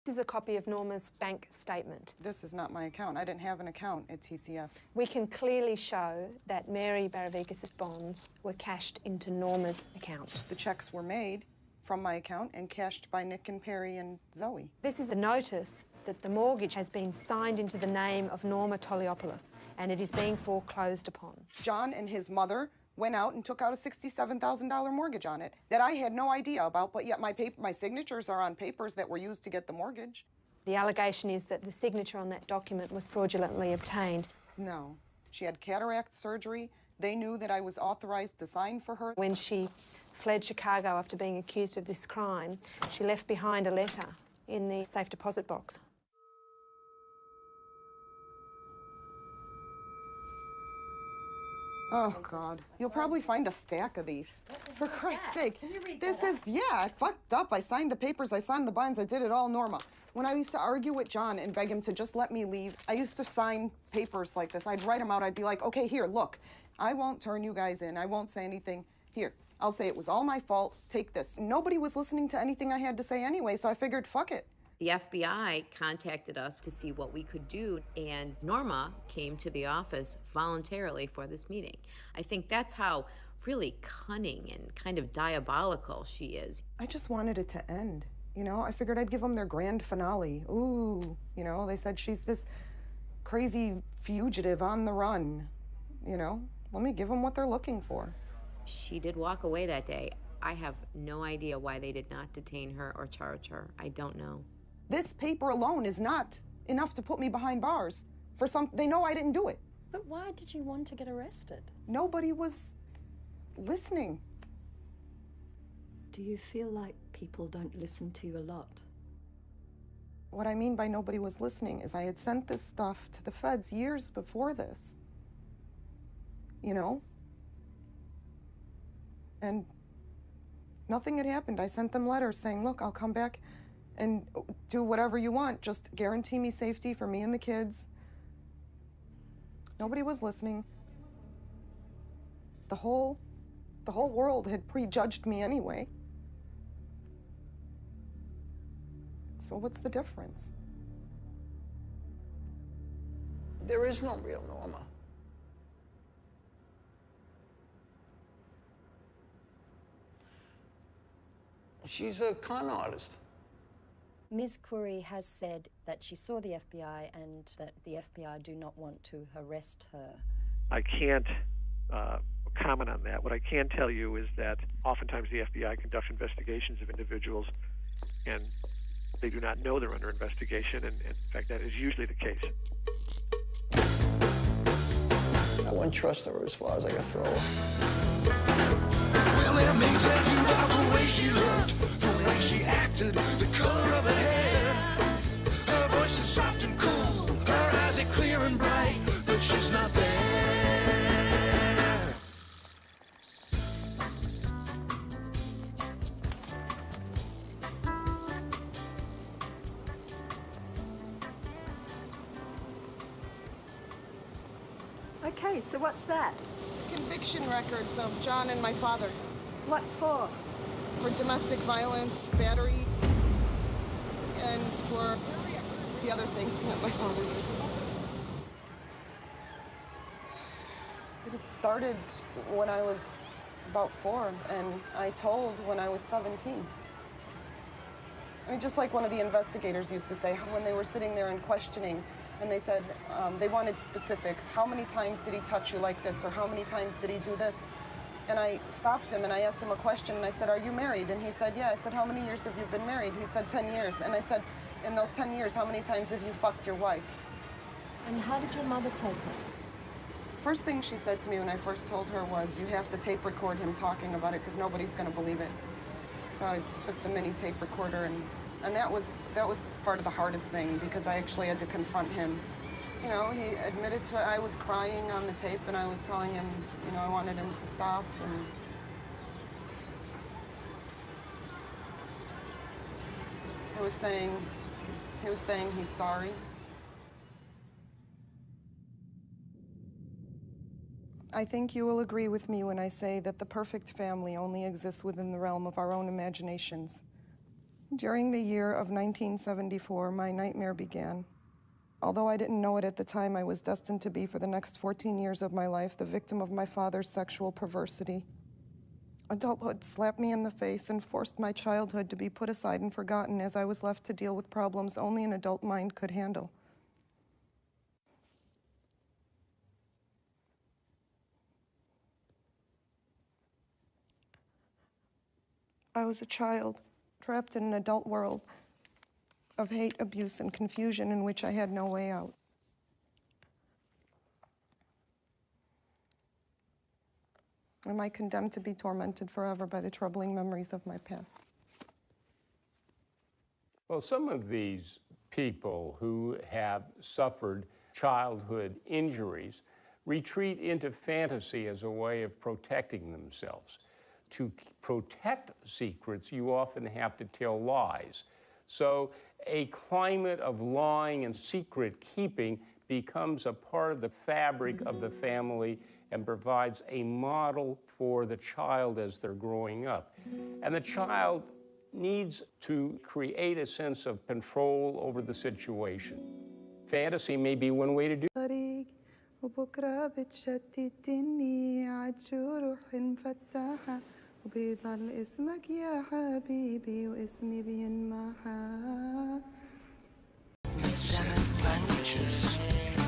This is a copy of Norma's bank statement. This is not my account. I didn't have an account at TCF. We can clearly show that Mary Baravikas' bonds were cashed into Norma's account. The checks were made from my account and cashed by Nick and Perry and Zoe. This is a notice that the mortgage has been signed into the name of Norma Toliopoulos and it is being foreclosed upon. John and his mother went out and took out a $67,000 mortgage on it that I had no idea about, but yet my signatures are on papers that were used to get the mortgage. The allegation is that the signature on that document was fraudulently obtained. No. She had cataract surgery. They knew that I was authorized to sign for her. When she fled Chicago after being accused of this crime, she left behind a letter in the safe deposit box. Oh, God. You'll probably find a stack of these. For Christ's sake. Can you read this that? is, yeah, I fucked up. I signed the papers, I signed the bonds, I did it all, Norma. When I used to argue with John and beg him to just let me leave, I used to sign papers like this. I'd write them out. I'd be like, okay, here, look. I won't turn you guys in. I won't say anything. Here, I'll say it was all my fault. Take this. Nobody was listening to anything I had to say anyway, so I figured, fuck it. The FBI contacted us to see what we could do, and Norma came to the office voluntarily for this meeting. I think that's how really cunning and kind of diabolical she is. I just wanted it to end, you know? I figured I'd give them their grand finale. Ooh, you know, they said she's this crazy fugitive on the run, you know? Let me give them what they're looking for. She did walk away that day. I have no idea why they did not detain her or charge her. I don't know. This paper alone is not enough to put me behind bars. They know I didn't do it. But why did you want to get arrested? Nobody was listening. Do you feel like people don't listen to you a lot? What I mean by nobody was listening is I had sent this stuff to the feds years before this. You know? And nothing had happened. I sent them letters saying, look, I'll come back and do whatever you want. Just guarantee me safety for me and the kids. Nobody was listening. The whole world had prejudged me anyway. So what's the difference? There is no real Norma. She's a con artist. Ms. Khouri has said that she saw the FBI and that the FBI do not want to arrest her. I can't comment on that. What I can tell you is that oftentimes the FBI conducts investigations of individuals and they do not know they're under investigation, and in fact that is usually the case. I wouldn't trust her as far as I could throw her. Well, let me tell you about the way she looked, the way she acted, the color of her hair. Her voice is soft and cool, her eyes are clear and bright, but she's not there. Okay, so what's that? Conviction records of John and my father. What for? For domestic violence, battery, and for the other thing that my father did. It had started when I was about 4, and I told when I was 17. I mean, just like one of the investigators used to say, when they were sitting there and questioning, and they said they wanted specifics. How many times did he touch you like this, or how many times did he do this? And I stopped him and I asked him a question and I said, are you married? And he said, yeah. I said, how many years have you been married? He said, 10 years. And I said, in those 10 years, how many times have you fucked your wife? And how did your mother take it? First thing she said to me when I first told her was, you have to tape record him talking about it because nobody's going to believe it. So I took the mini tape recorder and that was part of the hardest thing because I actually had to confront him. You know, he admitted to it. I was crying on the tape and I was telling him, you know, I wanted him to stop. And he was saying he's sorry. I think you will agree with me when I say that the perfect family only exists within the realm of our own imaginations. During the year of 1974, my nightmare began. Although I didn't know it at the time, I was destined to be, for the next 14 years of my life, the victim of my father's sexual perversity. Adulthood slapped me in the face and forced my childhood to be put aside and forgotten as I was left to deal with problems only an adult mind could handle. I was a child, trapped in an adult world of hate, abuse, and confusion in which I had no way out. Am I condemned to be tormented forever by the troubling memories of my past? Well, some of these people who have suffered childhood injuries retreat into fantasy as a way of protecting themselves. To protect secrets, you often have to tell lies. So a climate of lying and secret keeping becomes a part of the fabric of the family and provides a model for the child as they're growing up. And the child needs to create a sense of control over the situation. Fantasy may be one way to do it. وبكرة بتشتتني عالجروح مفتحة وبيضل اسمك يا حبيبي واسمي بينمحى. 7 languages.